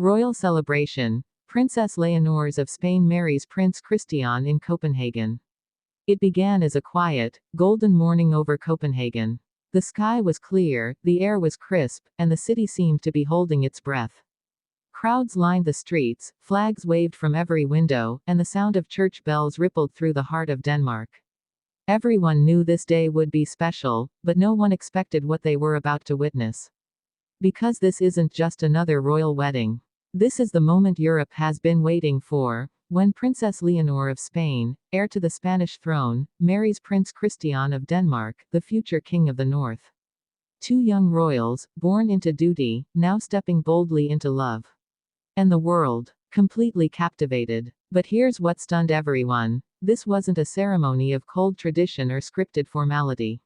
Royal celebration. Princess Leonor of Spain marries Prince Christian in Copenhagen. It began as a quiet, golden morning over Copenhagen. The sky was clear, the air was crisp, and the city seemed to be holding its breath. Crowds lined the streets, flags waved from every window, and the sound of church bells rippled through the heart of Denmark. Everyone knew this day would be special, but no one expected what they were about to witness. Because this isn't just another royal wedding. This is the moment Europe has been waiting for, when Princess Leonor of Spain, heir to the Spanish throne, marries Prince Christian of Denmark, the future king of the north. Two young royals, born into duty, now stepping boldly into love. And the world, completely captivated. But here's what stunned everyone. This wasn't a ceremony of cold tradition or scripted formality.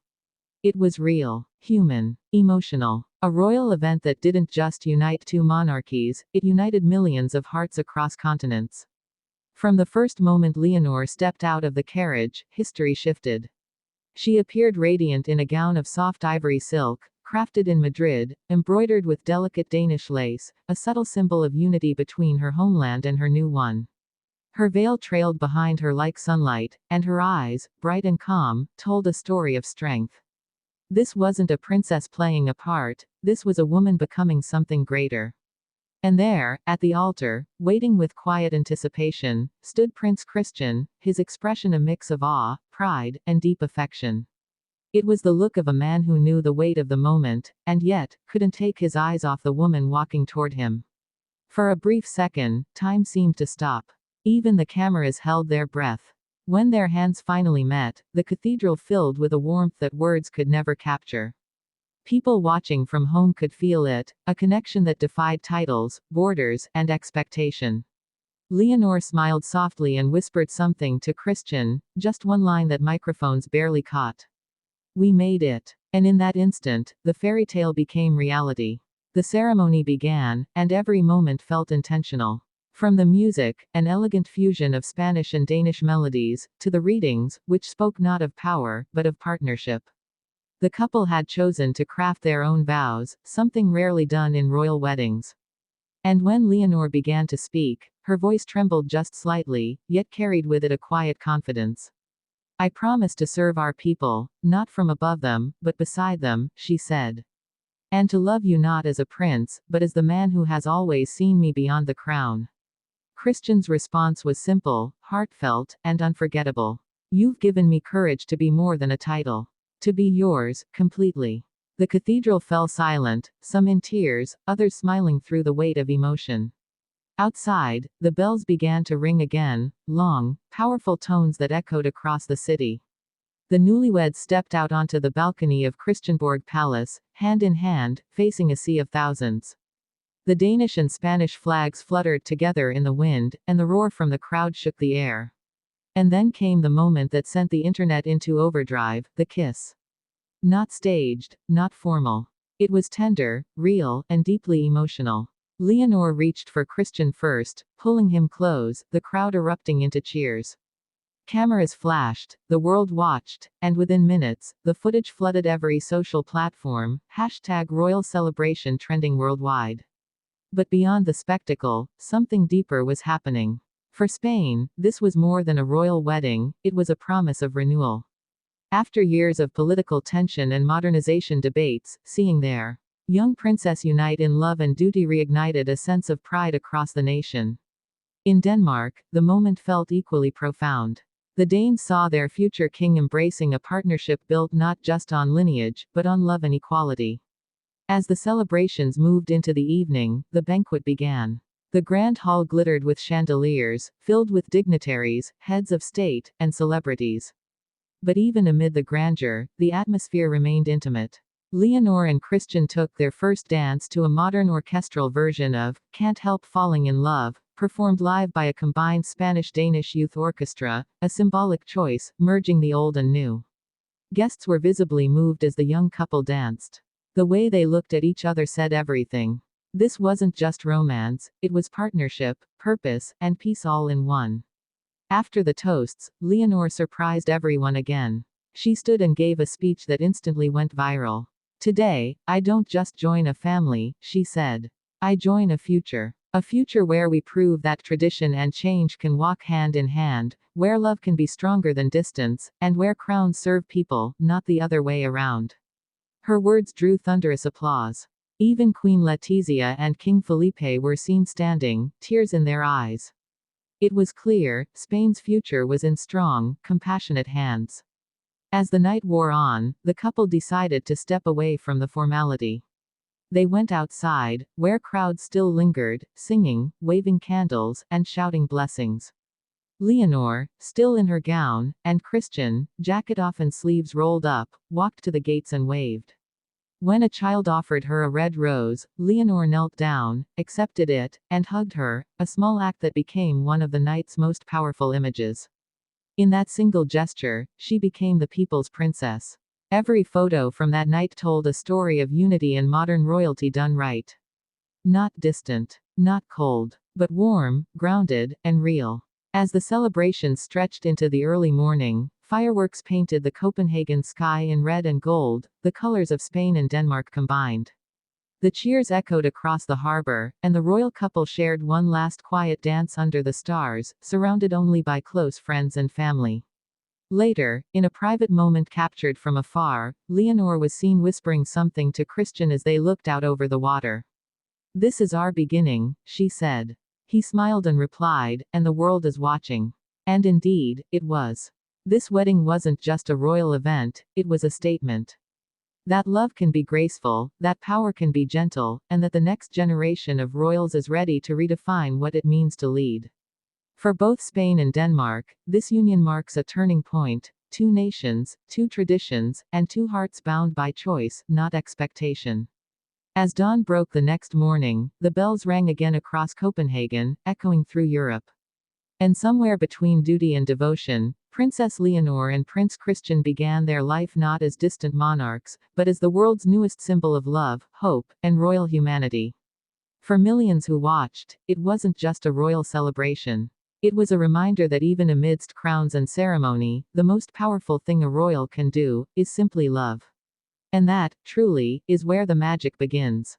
It was real, human, emotional. A royal event that didn't just unite two monarchies, it united millions of hearts across continents. From the first moment Leonor stepped out of the carriage, history shifted. She appeared radiant in a gown of soft ivory silk, crafted in Madrid, embroidered with delicate Danish lace, a subtle symbol of unity between her homeland and her new one. Her veil trailed behind her like sunlight, and her eyes, bright and calm, told a story of strength. This wasn't a princess playing a part, this was a woman becoming something greater. And there, at the altar, waiting with quiet anticipation, stood Prince Christian, his expression a mix of awe, pride, and deep affection. It was the look of a man who knew the weight of the moment, and yet, couldn't take his eyes off the woman walking toward him. For a brief second, time seemed to stop. Even the cameras held their breath. When their hands finally met, the cathedral filled with a warmth that words could never capture. People watching from home could feel it, a connection that defied titles, borders, and expectation. Leonor smiled softly and whispered something to Christian, just one line that microphones barely caught. "We made it." And in that instant, the fairy tale became reality. The ceremony began, and every moment felt intentional. From the music, an elegant fusion of Spanish and Danish melodies, to the readings, which spoke not of power, but of partnership. The couple had chosen to craft their own vows, something rarely done in royal weddings. And when Leonor began to speak, her voice trembled just slightly, yet carried with it a quiet confidence. "I promise to serve our people, not from above them, but beside them," she said. "And to love you not as a prince, but as the man who has always seen me beyond the crown." Christian's response was simple, heartfelt, and unforgettable. "You've given me courage to be more than a title. To be yours, completely." The cathedral fell silent, some in tears, others smiling through the weight of emotion. Outside, the bells began to ring again, long, powerful tones that echoed across the city. The newlyweds stepped out onto the balcony of Christianborg Palace, hand in hand, facing a sea of thousands. The Danish and Spanish flags fluttered together in the wind, and the roar from the crowd shook the air. And then came the moment that sent the internet into overdrive, the kiss. Not staged, not formal. It was tender, real, and deeply emotional. Leonor reached for Christian first, pulling him close, the crowd erupting into cheers. Cameras flashed, the world watched, and within minutes, the footage flooded every social platform, #Royal Celebration trending worldwide. But beyond the spectacle, something deeper was happening. For Spain, this was more than a royal wedding, it was a promise of renewal. After years of political tension and modernization debates, seeing their young princess unite in love and duty reignited a sense of pride across the nation. In Denmark, the moment felt equally profound. The Danes saw their future king embracing a partnership built not just on lineage, but on love and equality. As the celebrations moved into the evening, the banquet began. The grand hall glittered with chandeliers, filled with dignitaries, heads of state, and celebrities. But even amid the grandeur, the atmosphere remained intimate. Leonor and Christian took their first dance to a modern orchestral version of "Can't Help Falling in Love," performed live by a combined Spanish-Danish youth orchestra, a symbolic choice, merging the old and new. Guests were visibly moved as the young couple danced. The way they looked at each other said everything. This wasn't just romance, it was partnership, purpose, and peace all in one. After the toasts, Leonor surprised everyone again. She stood and gave a speech that instantly went viral. "Today, I don't just join a family," she said. "I join a future." A future where we prove that tradition and change can walk hand in hand, where love can be stronger than distance, and where crowns serve people, not the other way around. Her words drew thunderous applause. Even Queen Letizia and King Felipe were seen standing, tears in their eyes. It was clear, Spain's future was in strong, compassionate hands. As the night wore on, the couple decided to step away from the formality. They went outside, where crowds still lingered, singing, waving candles, and shouting blessings. Leonor, still in her gown, and Christian, jacket off and sleeves rolled up, walked to the gates and waved. When a child offered her a red rose, Leonor knelt down, accepted it, and hugged her, a small act that became one of the night's most powerful images. In that single gesture, she became the people's princess. Every photo from that night told a story of unity and modern royalty done right. Not distant, not cold, but warm, grounded, and real. As the celebrations stretched into the early morning, fireworks painted the Copenhagen sky in red and gold, the colors of Spain and Denmark combined. The cheers echoed across the harbor, and the royal couple shared one last quiet dance under the stars, surrounded only by close friends and family. Later, in a private moment captured from afar, Leonor was seen whispering something to Christian as they looked out over the water. "This is our beginning," she said. He smiled and replied, "And the world is watching." And indeed, it was. This wedding wasn't just a royal event, it was a statement. That love can be graceful, that power can be gentle, and that the next generation of royals is ready to redefine what it means to lead. For both Spain and Denmark, this union marks a turning point: two nations, two traditions, and two hearts bound by choice, not expectation. As dawn broke the next morning, the bells rang again across Copenhagen, echoing through Europe. And somewhere between duty and devotion, Princess Leonor and Prince Christian began their life not as distant monarchs, but as the world's newest symbol of love, hope, and royal humanity. For millions who watched, it wasn't just a royal celebration. It was a reminder that even amidst crowns and ceremony, the most powerful thing a royal can do, is simply love. And that, truly, is where the magic begins.